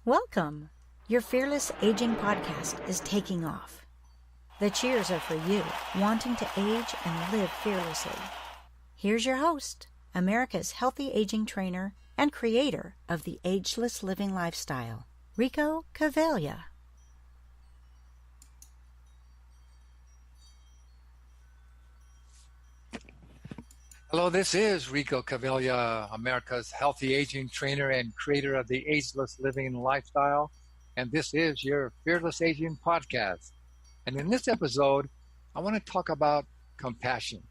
Welcome! Your Fearless Aging podcast is taking off. The cheers are for you, wanting to age and live fearlessly. Here's your host, America's healthy aging trainer and creator of the Ageless Living Lifestyle, Rico Cavaglia. Hello, this is Rico Cavaglia, America's healthy aging trainer and creator of the Ageless Living Lifestyle. And this is your Fearless Aging podcast. And in this episode, I want to talk about compassion,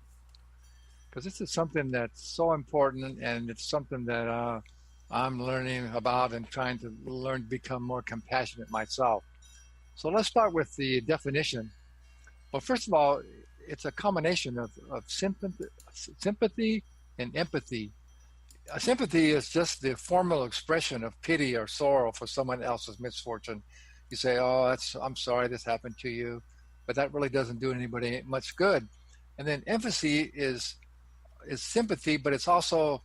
because this is something that's so important, and it's something that I'm learning about and trying to learn to become more compassionate myself. So let's start with the definition. Well, first of all, it's a combination of sympathy and empathy. Sympathy is just the formal expression of pity or sorrow for someone else's misfortune. You say, "Oh, I'm sorry this happened to you," but that really doesn't do anybody much good. And then empathy is sympathy, but it's also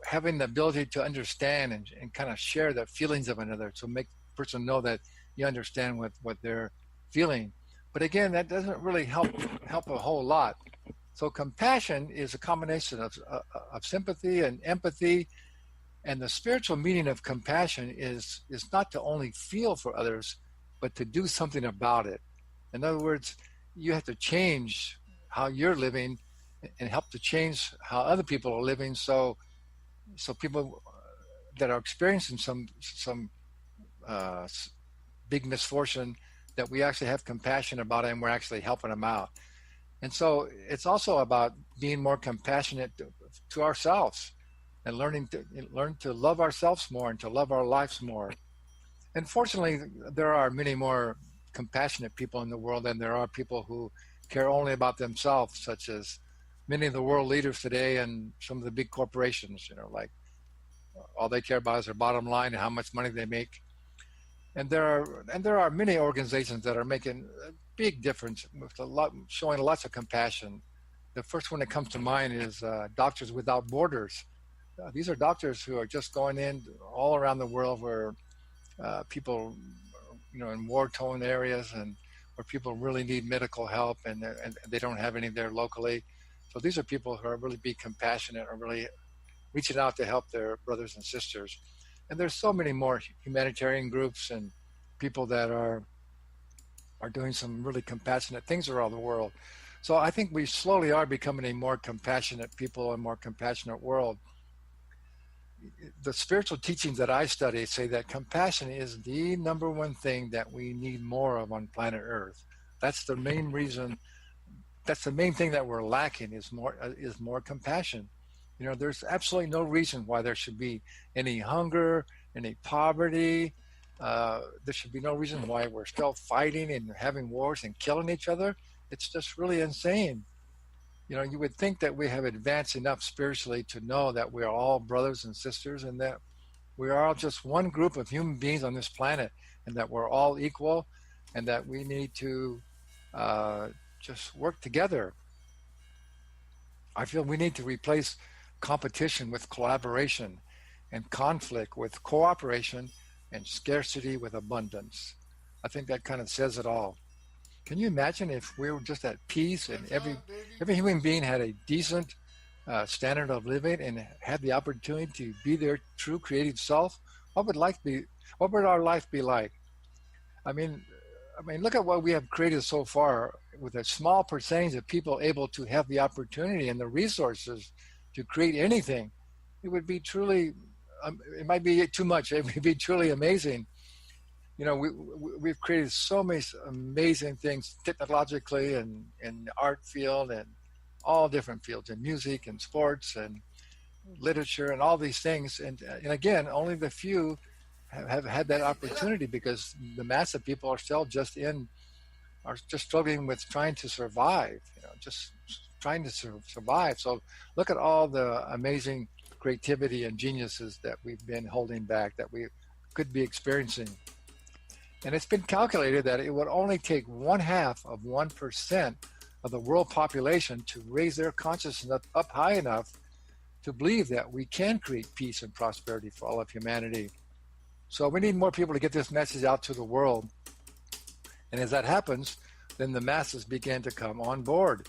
having the ability to understand and kind of share the feelings of another, to make the person know that you understand what they're feeling. But again, that doesn't really help a whole lot. So compassion is a combination of sympathy and empathy. And the spiritual meaning of compassion is not to only feel for others, but to do something about it. In other words, you have to change how you're living and help to change how other people are living. So people that are experiencing some big misfortune, that we actually have compassion about it and we're actually helping them out. And so it's also about being more compassionate to ourselves and learn to love ourselves more and to love our lives more. And fortunately, there are many more compassionate people in the world than there are people who care only about themselves, such as many of the world leaders today and some of the big corporations, like all they care about is their bottom line and how much money they make. And there are many organizations that are making a big difference with showing lots of compassion. The first one that comes to mind is Doctors Without Borders. These are doctors who are just going in all around the world where people, in war-torn areas and where people really need medical help and they don't have any there locally. So these are people who are really being compassionate or really reaching out to help their brothers and sisters. And there's so many more humanitarian groups and people that are doing some really compassionate things around the world. So I think we slowly are becoming a more compassionate people and more compassionate world. The spiritual teachings that I study say that compassion is the number one thing that we need more of on planet Earth. That's the main reason. That's the main thing that we're lacking is more compassion. There's absolutely no reason why there should be any hunger, any poverty. There should be no reason why we're still fighting and having wars and killing each other. It's just really insane. You would think that we have advanced enough spiritually to know that we are all brothers and sisters and that we are all just one group of human beings on this planet and that we're all equal and that we need to just work together. I feel we need to replace competition with collaboration, and conflict with cooperation, and scarcity with abundance. I think that kind of says it all. Can you imagine if we were just at peace and every human being had a decent standard of living and had the opportunity to be their true creative self? What would our life be like? I mean, look at what we have created so far with a small percentage of people able to have the opportunity and the resources to create anything. It would be truly, it might be too much. It would be truly amazing. We've created so many amazing things technologically and in the art field and all different fields, in music and sports and literature and all these things. And again, only the few have had that opportunity because the mass of people are still just struggling with trying to survive, just trying to survive. So look at all the amazing creativity and geniuses that we've been holding back, that we could be experiencing. And it's been calculated that it would only take 0.5% of the world population to raise their consciousness up high enough to believe that we can create peace and prosperity for all of humanity. So we need more people to get this message out to the world. And as that happens, then the masses begin to come on board.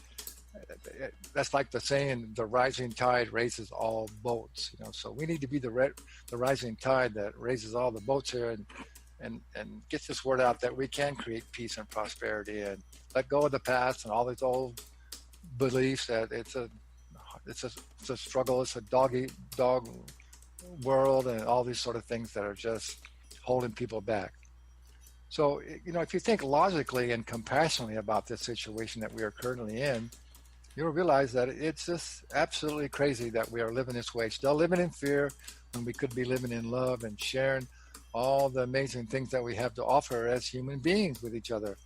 That's like the saying, the rising tide raises all boats. So we need to be the rising tide that raises all the boats here and gets this word out that we can create peace and prosperity and let go of the past and all these old beliefs that it's a struggle, it's a dog world, and all these sort of things that are just holding people back. So, if you think logically and compassionately about this situation that we are currently in, you'll realize that it's just absolutely crazy that we are living this way, still living in fear when we could be living in love and sharing all the amazing things that we have to offer as human beings with each other.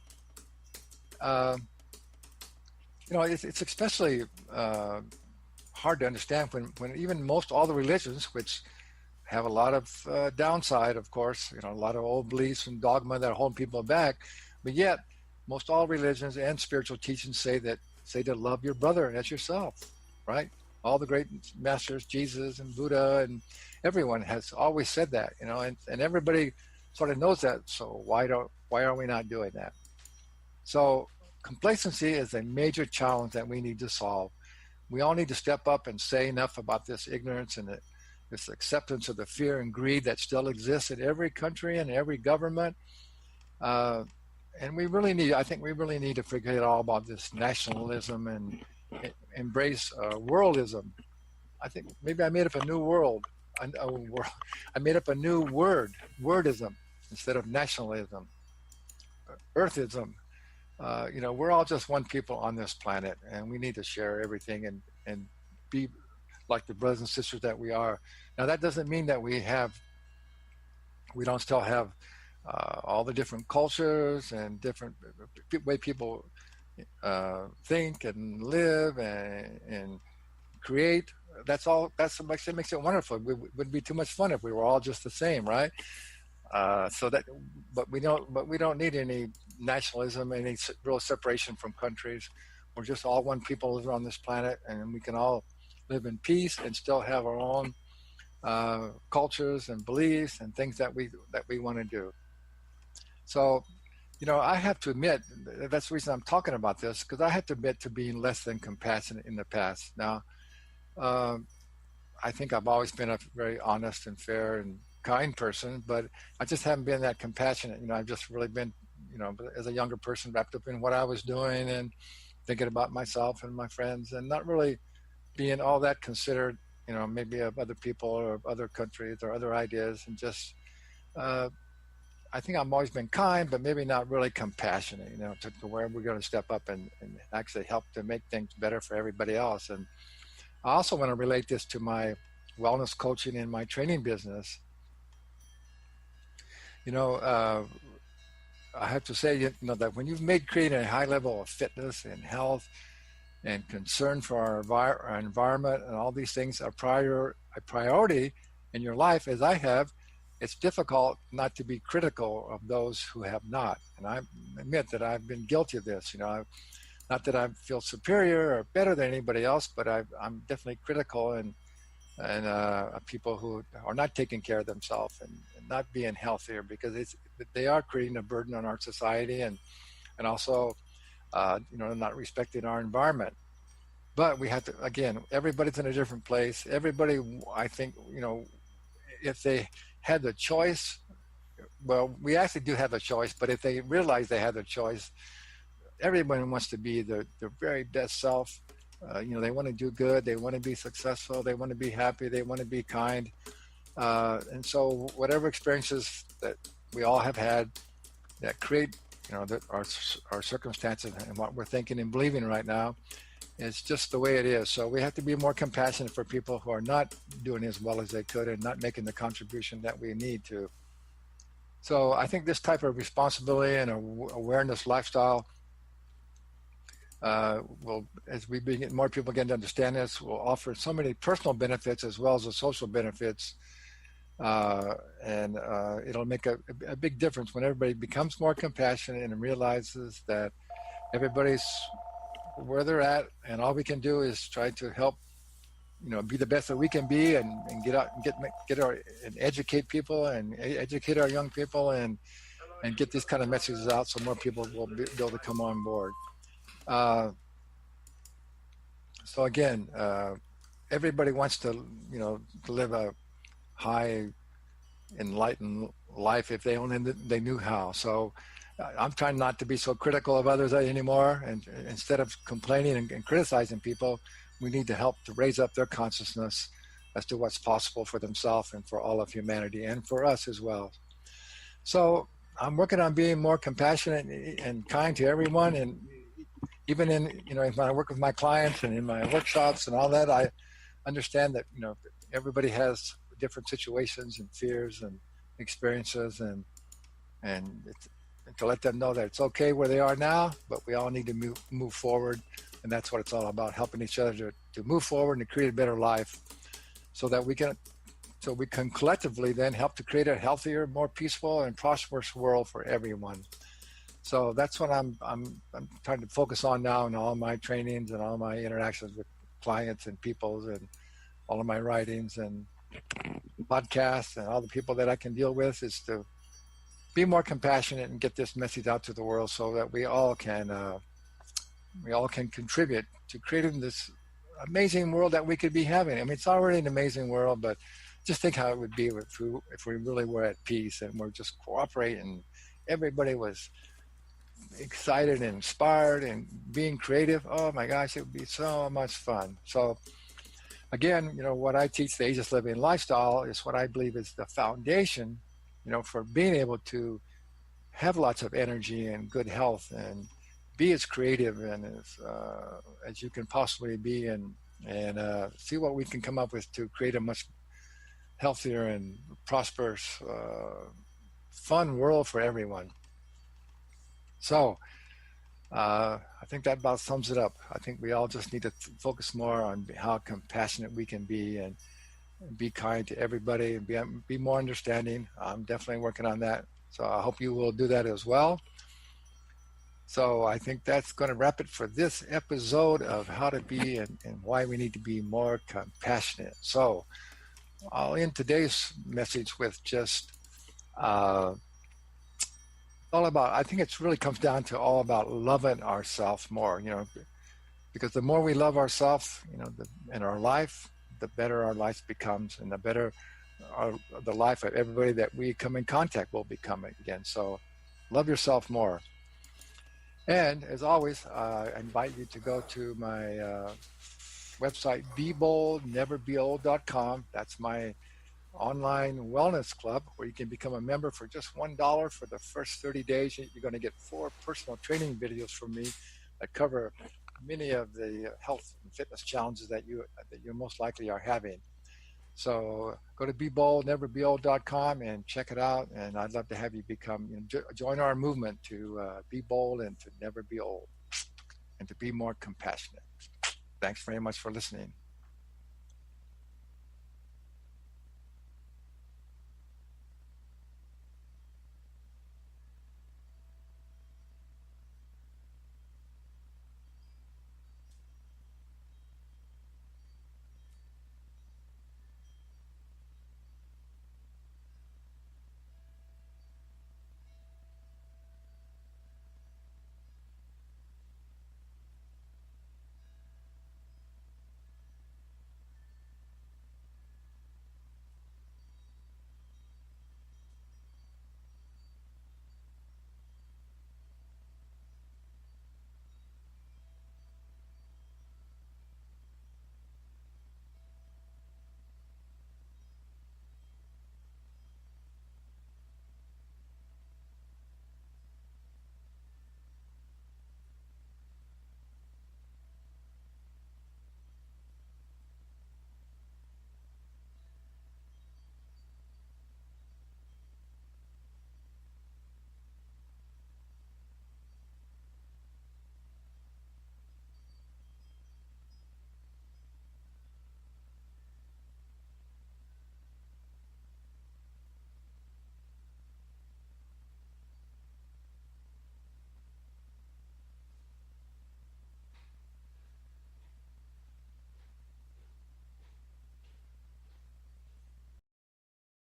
It's especially hard to understand when even all the religions, which have a lot of downside, of course, a lot of old beliefs and dogma that hold people back, but yet most all religions and spiritual teachings say to love your brother as yourself, right? All the great masters, Jesus and Buddha, and everyone has always said that, and everybody sort of knows that. So why are we not doing that? So complacency is a major challenge that we need to solve. We all need to step up and say enough about this ignorance and this acceptance of the fear and greed that still exists in every country and every government. And we really need to forget all about this nationalism and embrace worldism. I think maybe I made up a new I made up a new word, wordism, instead of nationalism, earthism. We're all just one people on this planet, and we need to share everything and be like the brothers and sisters that we are. Now, that doesn't mean that we don't still have all the different cultures and different way people think and live and create. That's what makes it wonderful. It would be too much fun if we were all just the same, right? But we don't need any nationalism, any real separation from countries. We're just all one people on this planet, and we can all live in peace and still have our own cultures and beliefs and things that we want to do. So, I have to admit, that's the reason I'm talking about this, because I have to admit to being less than compassionate in the past. Now, I think I've always been a very honest and fair and kind person, but I just haven't been that compassionate. I've just really been, as a younger person, wrapped up in what I was doing and thinking about myself and my friends, and not really being all that considerate, maybe of other people or other countries or other ideas, and just I think I've always been kind, but maybe not really compassionate, to where we're going to step up and actually help to make things better for everybody else. And I also want to relate this to my wellness coaching and my training business. I have to say, that when you've creating a high level of fitness and health and concern for our environment and all these things are a priority in your life, as I have, it's difficult not to be critical of those who have not. And I admit that I've been guilty of this. Not that I feel superior or better than anybody else, but I'm definitely critical and people who are not taking care of themselves and not being healthier, because they are creating a burden on our society and also not respecting our environment. But we have to, again, everybody's in a different place. Everybody, I think, if they had the choice, well, we actually do have a choice, but if they realize they have the choice, everyone wants to be their very best self. They want to do good. They want to be successful. They want to be happy. They want to be kind. And so whatever experiences that we all have had that create, our circumstances and what we're thinking and believing right now, it's just the way it is. So we have to be more compassionate for people who are not doing as well as they could and not making the contribution that we need to. So I think this type of responsibility and awareness lifestyle will, as more people begin to understand this, will offer so many personal benefits as well as the social benefits. And it'll make a big difference when everybody becomes more compassionate and realizes that everybody's where they're at, and all we can do is try to help be the best that we can be, and get out and get our and educate people and educate our young people, and get these kind of messages out so more people will be able to come on board. So again, everybody wants to to live a high enlightened life if they only they knew how. So I'm trying not to be so critical of others anymore, and instead of complaining and criticizing people, we need to help to raise up their consciousness as to what's possible for themselves and for all of humanity and for us as well. So I'm working on being more compassionate and kind to everyone, and even in if I work with my clients and in my workshops and all that, I understand that everybody has different situations and fears and experiences, and to let them know that it's okay where they are now, but we all need to move forward, and that's what it's all about, helping each other to move forward and to create a better life, so that we can collectively then help to create a healthier, more peaceful and prosperous world for everyone. So that's what I'm trying to focus on now in all my trainings and all my interactions with clients and people, and all of my writings and podcasts and all the people that I can deal with, is to be more compassionate and get this message out to the world, so that we all can contribute to creating this amazing world that we could be having. I mean, it's already an amazing world, but just think how it would be if we really were at peace and we're just cooperating. Everybody was excited and inspired and being creative. Oh my gosh, it would be so much fun. So again, what I teach, the Ageless Living Lifestyle, is what I believe is the foundation, for being able to have lots of energy and good health and be as creative and as you can possibly be, and see what we can come up with to create a much healthier and prosperous, fun world for everyone. So I think that about sums it up. I think we all just need to focus more on how compassionate we can be, and be kind to everybody, and be more understanding. I'm definitely working on that. So I hope you will do that as well. So I think that's going to wrap it for this episode of how to be and why we need to be more compassionate. So I'll end today's message with just all about, I think it really comes down to all about loving ourselves more, because the more we love ourselves, in our life, the better our life becomes, and the better the life of everybody that we come in contact will become again. So love yourself more. And as always, I invite you to go to my website, BeBoldNeverBeOld.com. That's my online wellness club, where you can become a member for just $1 for the first 30 days. You're going to get 4 personal training videos from me that cover many of the health and fitness challenges that you most likely are having. So go to BeBoldNeverBeOld.com and check it out. And I'd love to have you join our movement to be bold and to never be old, and to be more compassionate. Thanks very much for listening.